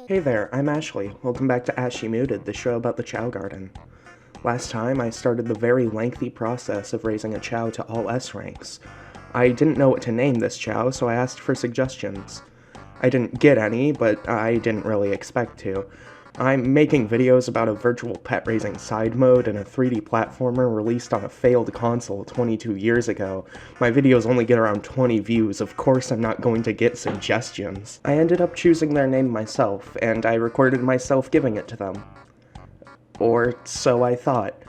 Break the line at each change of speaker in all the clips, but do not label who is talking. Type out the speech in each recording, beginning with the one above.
Hey there, I'm Ashley. Welcome back to AshyMuted, the show about the Chao Garden. Last time, I started the very lengthy process of raising a Chao to all S ranks. I didn't know what to name this Chao, so I asked for suggestions. I didn't get any, but I didn't really expect to. I'm making videos about a virtual pet raising side mode and a 3D platformer released on a failed console 22 years ago. My videos only get around 20 views, of course I'm not going to get suggestions. I ended up choosing their name myself, and I recorded myself giving it to them. Or so I thought.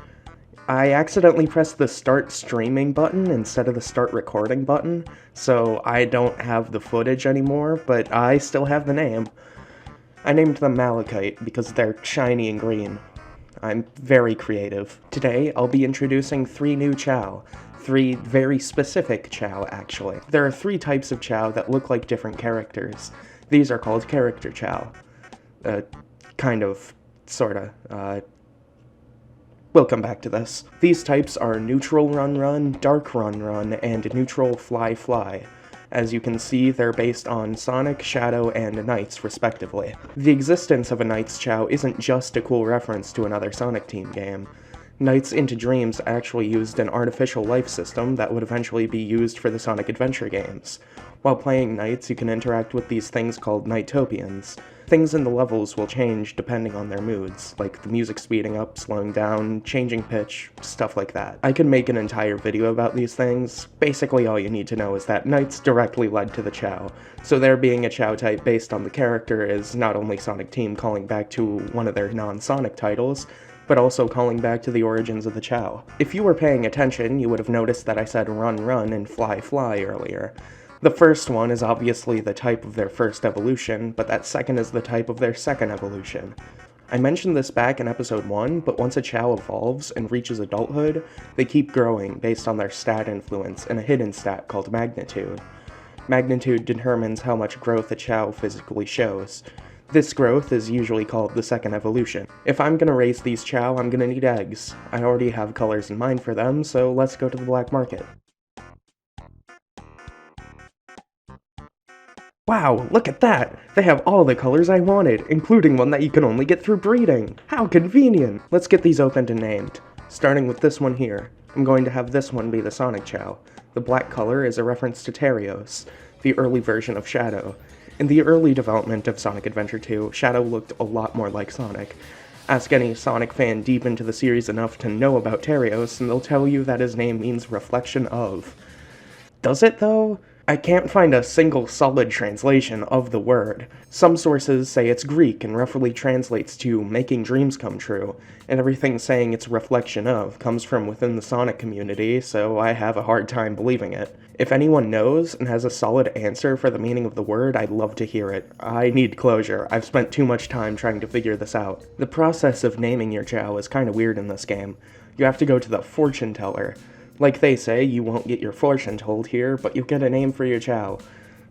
I accidentally pressed the start streaming button instead of the start recording button, so I don't have the footage anymore, but I still have the name. I named them Malachite because they're shiny and green. I'm very creative. Today, I'll be introducing 3 new Chao. 3 very specific Chao, actually. There are 3 types of Chao that look like different characters. These are called Character Chao. Kind of, sorta, we'll come back to this. These types are Neutral Run, Dark Run, and Neutral Fly. As you can see, they're based on Sonic, Shadow, and Knights, respectively. The existence of a Knights Chao isn't just a cool reference to another Sonic Team game. Knights Into Dreams actually used an artificial life system that would eventually be used for the Sonic Adventure games. While playing Knights, you can interact with these things called Knightopians. Things in the levels will change depending on their moods, like the music speeding up, slowing down, changing pitch, stuff like that. I could make an entire video about these things. Basically all you need to know is that Knights directly led to the Chao, so there being a Chao type based on the character is not only Sonic Team calling back to one of their non-Sonic titles, but also calling back to the origins of the Chao. If you were paying attention, you would have noticed that I said run and fly earlier. The first one is obviously the type of their first evolution, but that second is the type of their second evolution. I mentioned this back in episode 1, but once a Chao evolves and reaches adulthood, they keep growing based on their stat influence and a hidden stat called magnitude. Magnitude determines how much growth a Chao physically shows. This growth is usually called the second evolution. If I'm gonna raise these Chao, I'm gonna need eggs. I already have colors in mind for them, so let's go to the black market. Wow, look at that! They have all the colors I wanted, including one that you can only get through breeding! How convenient! Let's get these opened and named. Starting with this one here. I'm going to have this one be the Sonic Chao. The black color is a reference to Terios, the early version of Shadow. In the early development of Sonic Adventure 2, Shadow looked a lot more like Sonic. Ask any Sonic fan deep into the series enough to know about Terios, and they'll tell you that his name means reflection of. Does it, though? I can't find a single solid translation of the word. Some sources say it's Greek and roughly translates to making dreams come true, and everything saying it's a reflection of comes from within the Sonic community, so I have a hard time believing it. If anyone knows and has a solid answer for the meaning of the word, I'd love to hear it. I need closure. I've spent too much time trying to figure this out. The process of naming your Chao is kinda weird in this game. You have to go to the fortune teller. Like they say, you won't get your fortune told here, but you'll get a name for your Chao.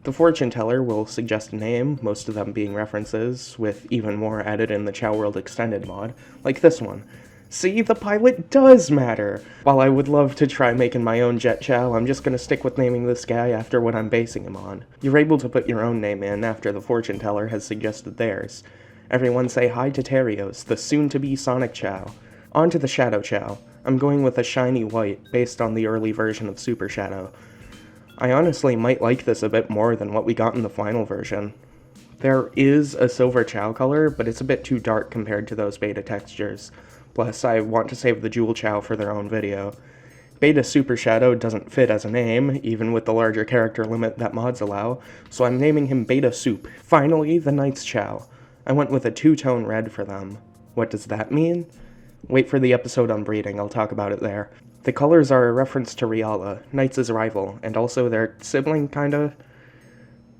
The fortune teller will suggest a name, most of them being references, with even more added in the Chao World Extended mod, like this one. See, the pilot does matter! While I would love to try making my own Jet Chao, I'm just gonna stick with naming this guy after what I'm basing him on. You're able to put your own name in after the fortune teller has suggested theirs. Everyone say hi to Terios, the soon-to-be Sonic Chao. On to the Shadow Chao. I'm going with a shiny white, based on the early version of Super Shadow. I honestly might like this a bit more than what we got in the final version. There is a silver Chao color, but it's a bit too dark compared to those beta textures. Plus, I want to save the Jewel Chao for their own video. Beta Super Shadow doesn't fit as a name, even with the larger character limit that mods allow, so I'm naming him Beta Soup. Finally, the Knights Chao. I went with a 2-tone red for them. What does that mean? Wait for the episode on breeding, I'll talk about it there. The colors are a reference to Riala, Knights' rival, and also their sibling, kinda.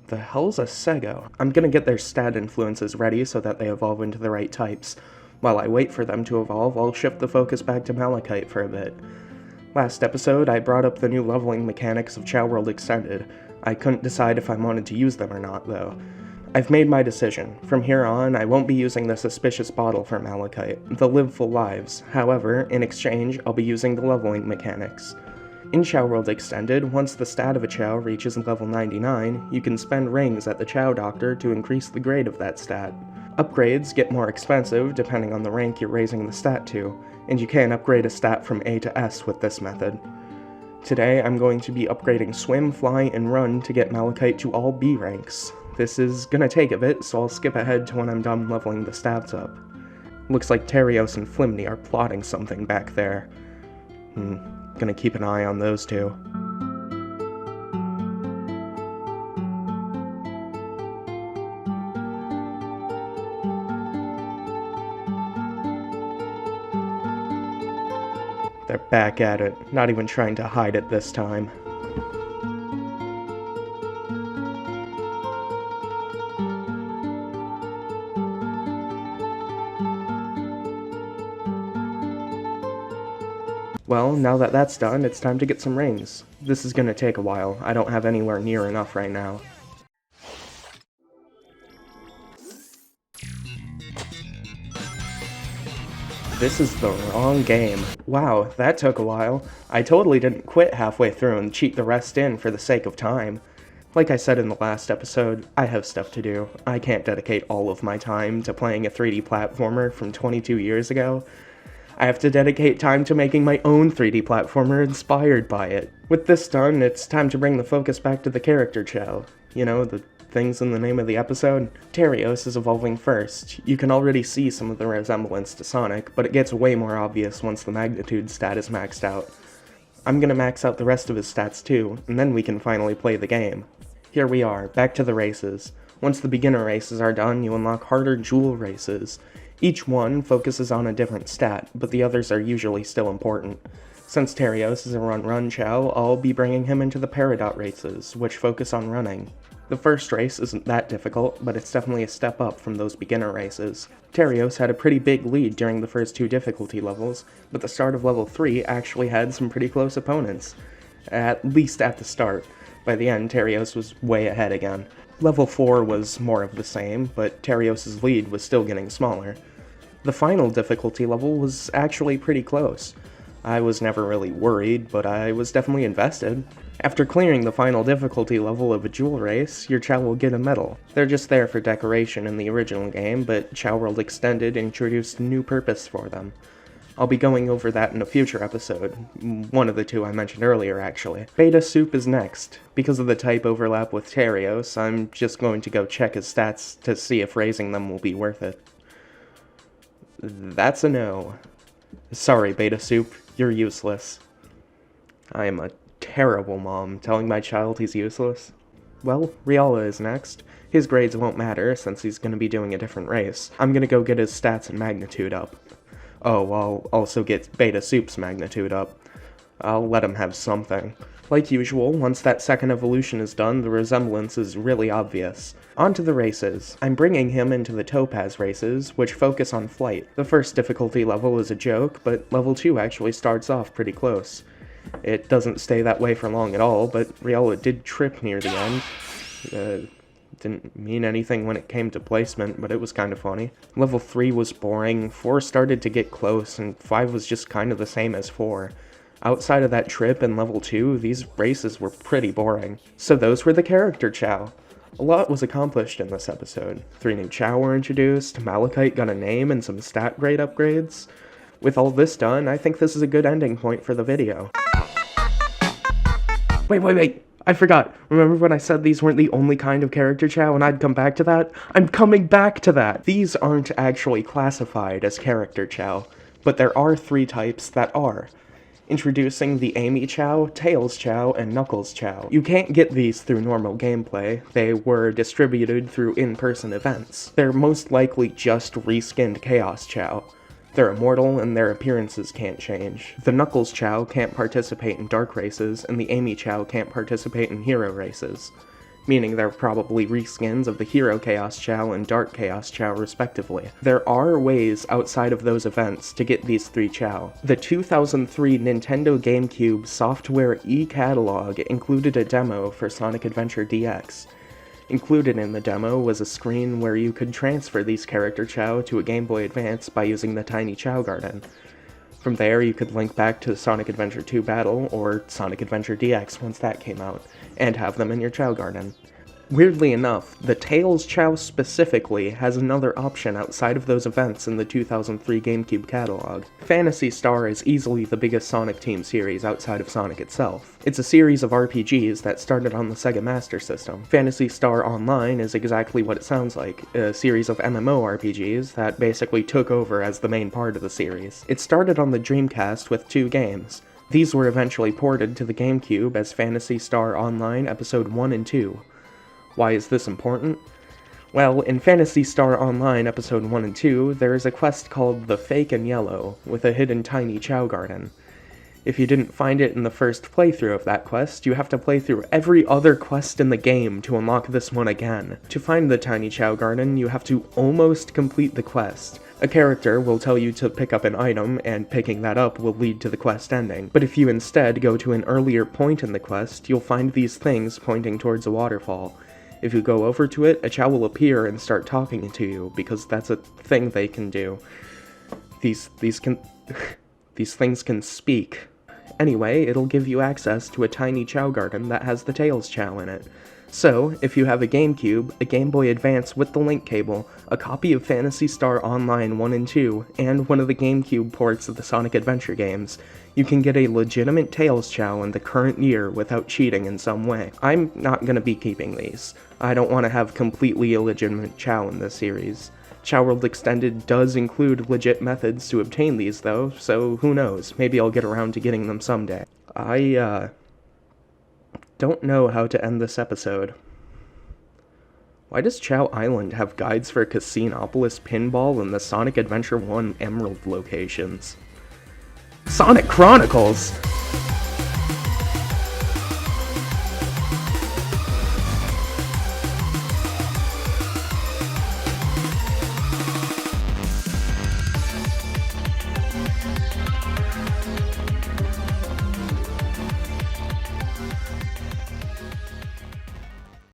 The hell's a Sego? I'm gonna get their stat influences ready so that they evolve into the right types. While I wait for them to evolve, I'll shift the focus back to Malachite for a bit. Last episode, I brought up the new leveling mechanics of Chao World Extended. I couldn't decide if I wanted to use them or not, though. I've made my decision. From here on, I won't be using the suspicious bottle for Malachite. They'll live full lives. However, in exchange, I'll be using the leveling mechanics. In Chao World Extended, once the stat of a Chao reaches level 99, you can spend rings at the Chao Doctor to increase the grade of that stat. Upgrades get more expensive depending on the rank you're raising the stat to, and you can upgrade a stat from A to S with this method. Today, I'm going to be upgrading Swim, Fly, and Run to get Malachite to all B ranks. This is gonna take a bit, so I'll skip ahead to when I'm done leveling the stats up. Looks like Terios and Flimney are plotting something back there. Gonna keep an eye on those two. They're back at it, not even trying to hide it this time. Well, now that that's done, it's time to get some rings. This is gonna take a while. I don't have anywhere near enough right now. This is the wrong game. Wow, that took a while. I totally didn't quit halfway through and cheat the rest in for the sake of time. Like I said in the last episode, I have stuff to do. I can't dedicate all of my time to playing a 3D platformer from 22 years ago. I have to dedicate time to making my own 3D platformer inspired by it. With this done, it's time to bring the focus back to the Character Chao. You know, the things in the name of the episode. Terios is evolving first. You can already see some of the resemblance to Sonic, but it gets way more obvious once the magnitude stat is maxed out. I'm gonna max out the rest of his stats too, and then we can finally play the game. Here we are, back to the races. Once the beginner races are done, you unlock harder jewel races. Each one focuses on a different stat, but the others are usually still important. Since Terios is a run Chao, I'll be bringing him into the Peridot races, which focus on running. The first race isn't that difficult, but it's definitely a step up from those beginner races. Terios had a pretty big lead during the first 2 difficulty levels, but the start of level 3 actually had some pretty close opponents. At least at the start. By the end, Terios was way ahead again. Level 4 was more of the same, but Terios' lead was still getting smaller. The final difficulty level was actually pretty close. I was never really worried, but I was definitely invested. After clearing the final difficulty level of a jewel race, your Chao will get a medal. They're just there for decoration in the original game, but Chao World Extended introduced a new purpose for them. I'll be going over that in a future episode, one of the 2 I mentioned earlier actually. Beta Soup is next. Because of the type overlap with Terios, I'm just going to go check his stats to see if raising them will be worth it. That's a no. Sorry, Beta Soup, you're useless. I am a terrible mom, telling my child he's useless. Well, Riala is next. His grades won't matter, since he's gonna be doing a different race. I'm gonna go get his stats and magnitude up. Oh, I'll also get Beta Soup's magnitude up. I'll let him have something. Like usual, once that second evolution is done, the resemblance is really obvious. On to the races. I'm bringing him into the Topaz races, which focus on flight. The first difficulty level is a joke, but level 2 actually starts off pretty close. It doesn't stay that way for long at all, but Riala did trip near the end. Didn't mean anything when it came to placement, but it was kind of funny. Level 3 was boring, 4 started to get close, and 5 was just kind of the same as 4. Outside of that trip in level 2, these races were pretty boring. So those were the Character Chao. A lot was accomplished in this episode. 3 new Chao were introduced, Malachite got a name and some stat grade upgrades. With all this done, I think this is a good ending point for the video. Wait, I forgot. Remember when I said these weren't the only kind of Character Chao and I'd come back to that? I'm coming back to that! These aren't actually classified as Character Chao, but there are 3 types that are. Introducing the Amy Chao, Tails Chao, and Knuckles Chao. You can't get these through normal gameplay. They were distributed through in-person events. They're most likely just reskinned Chaos Chao. They're immortal, and their appearances can't change. The Knuckles Chao can't participate in dark races, and the Amy Chao can't participate in hero races. Meaning they're probably reskins of the Hero Chaos Chao and Dark Chaos Chao respectively. There are ways outside of those events to get these 3 Chao. The 2003 Nintendo GameCube software e-catalog included a demo for Sonic Adventure DX. Included in the demo was a screen where you could transfer these Character Chao to a Game Boy Advance by using the Tiny Chao Garden. From there, you could link back to Sonic Adventure 2 Battle or Sonic Adventure DX once that came out, and have them in your Chao Garden. Weirdly enough, the Tails Chao specifically has another option outside of those events in the 2003 GameCube catalog. Phantasy Star is easily the biggest Sonic Team series outside of Sonic itself. It's a series of RPGs that started on the Sega Master System. Phantasy Star Online is exactly what it sounds like, a series of MMORPGs that basically took over as the main part of the series. It started on the Dreamcast with 2 games. These were eventually ported to the GameCube as Phantasy Star Online Episode 1 and 2. Why is this important? Well, in Phantasy Star Online Episode 1 and 2, there is a quest called The Fake in Yellow, with a hidden tiny Chao Garden. If you didn't find it in the first playthrough of that quest, you have to play through every other quest in the game to unlock this one again. To find the tiny Chao Garden, you have to almost complete the quest. A character will tell you to pick up an item, and picking that up will lead to the quest ending. But if you instead go to an earlier point in the quest, you'll find these things pointing towards a waterfall. If you go over to it, a Chao will appear and start talking to you, because that's a thing they can do. These things can speak. Anyway, it'll give you access to a tiny Chao Garden that has the Tails Chao in it. So, if you have a GameCube, a Game Boy Advance with the link cable, a copy of Phantasy Star Online 1 and 2, and one of the GameCube ports of the Sonic Adventure games, you can get a legitimate Tails Chao in the current year without cheating in some way. I'm not gonna be keeping these. I don't want to have completely illegitimate Chao in this series. Chao World Extended does include legit methods to obtain these though, so who knows, maybe I'll get around to getting them someday. I don't know how to end this episode. Why does Chao Island have guides for Casinopolis Pinball and the Sonic Adventure 1 Emerald locations? Sonic Chronicles!